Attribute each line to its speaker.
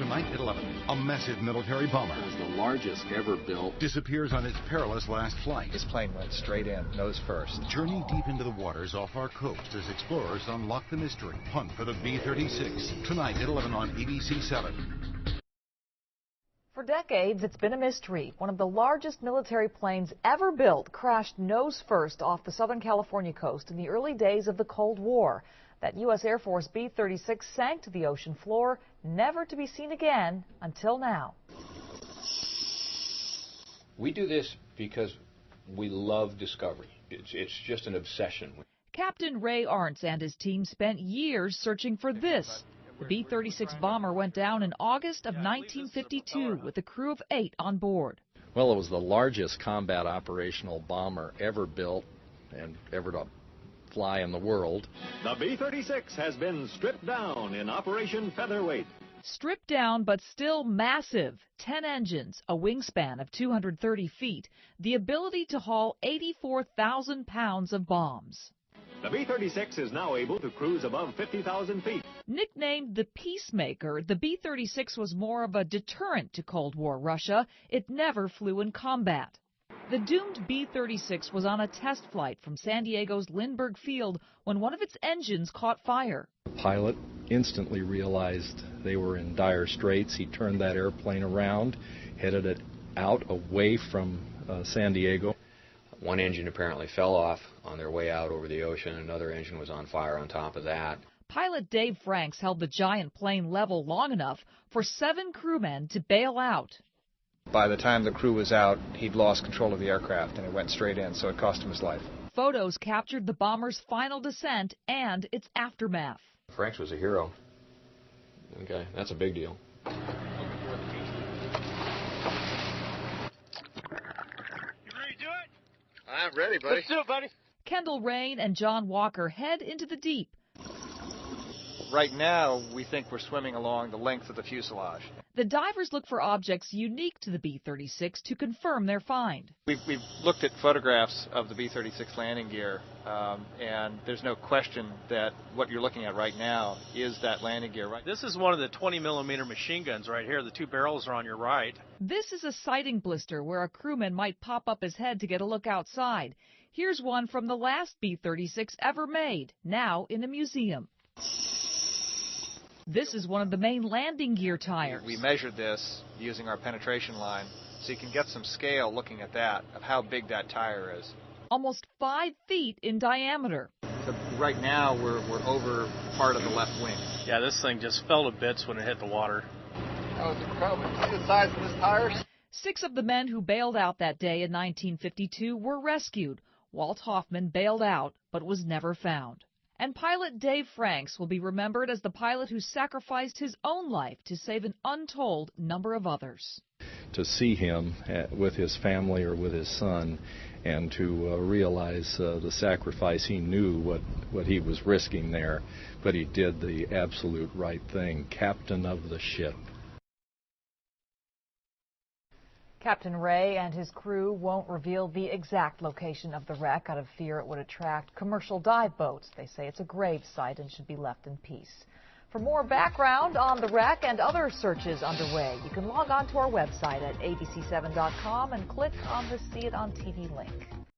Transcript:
Speaker 1: Tonight at 11, a massive military bomber.
Speaker 2: It was the largest ever built.
Speaker 1: Disappears on its perilous last flight.
Speaker 3: This plane went straight in, nose first.
Speaker 1: Journey deep into the waters off our coast as explorers unlock the mystery. Hunt for the B-36. Tonight at 11 on ABC 7.
Speaker 4: For decades, it's been a mystery. One of the largest military planes ever built crashed nose first off the Southern California coast in the early days of the Cold War. That U.S. Air Force B-36 sank to the ocean floor, never to be seen again until now.
Speaker 5: We do this because we love discovery. It's just an obsession.
Speaker 4: Captain Ray Arntz and his team spent years searching for this. The B-36 bomber went down in August of 1952 with a crew of 8 on board.
Speaker 2: Well, it was the largest combat operational bomber ever built and ever to fly in the world.
Speaker 6: The B-36 has been stripped down in Operation Featherweight.
Speaker 4: Stripped down, but still massive. 10 engines, a wingspan of 230 feet, the ability to haul 84,000 pounds of bombs.
Speaker 6: The B-36 is now able to cruise above 50,000 feet.
Speaker 4: Nicknamed the Peacemaker, the B-36 was more of a deterrent to Cold War Russia. It never flew in combat. The doomed B-36 was on a test flight from San Diego's Lindbergh Field when one of its engines caught fire.
Speaker 2: The pilot instantly realized they were in dire straits. He turned that airplane around, headed it out away from San Diego.
Speaker 5: One engine apparently fell off on their way out over the ocean. Another engine was on fire on top of that.
Speaker 4: Pilot Dave Franks held the giant plane level long enough for 7 crewmen to bail out.
Speaker 3: By the time the crew was out, he'd lost control of the aircraft and it went straight in, so it cost him his life.
Speaker 4: Photos captured the bomber's final descent and its aftermath.
Speaker 5: Franks was a hero. Okay, that's a big deal.
Speaker 7: You ready to do it?
Speaker 3: I'm ready, buddy.
Speaker 7: Let's do it, buddy.
Speaker 4: Kendall Rain and John Walker head into the deep.
Speaker 3: Right now, we think we're swimming along the length of the fuselage.
Speaker 4: The divers look for objects unique to the B-36 to confirm their find.
Speaker 3: We've looked at photographs of the B-36 landing gear, and there's no question that what you're looking at right now is that landing gear. Right?
Speaker 7: This is one of the 20-millimeter machine guns right here. The 2 barrels are on your right.
Speaker 4: This is a sighting blister where a crewman might pop up his head to get a look outside. Here's one from the last B-36 ever made, now in a museum. This is one of the main landing gear tires.
Speaker 3: We measured this using our penetration line, so you can get some scale looking at that, of how big that tire is.
Speaker 4: Almost 5 feet in diameter.
Speaker 3: So right now, we're over part of the left wing.
Speaker 7: Yeah, this thing just fell to bits when it hit the water.
Speaker 3: Oh, it's incredible. See the size of this tire?
Speaker 4: 6 of the men who bailed out that day in 1952 were rescued. Walt Hoffman bailed out, but was never found. And pilot Dave Franks will be remembered as the pilot who sacrificed his own life to save an untold number of others.
Speaker 2: To see him with his family or with his son and to realize the sacrifice, he knew what he was risking there, but he did the absolute right thing. Captain of the ship.
Speaker 4: Captain Ray and his crew won't reveal the exact location of the wreck out of fear it would attract commercial dive boats. They say it's a grave site and should be left in peace. For more background on the wreck and other searches underway, you can log on to our website at abc7.com and click on the See It on TV link.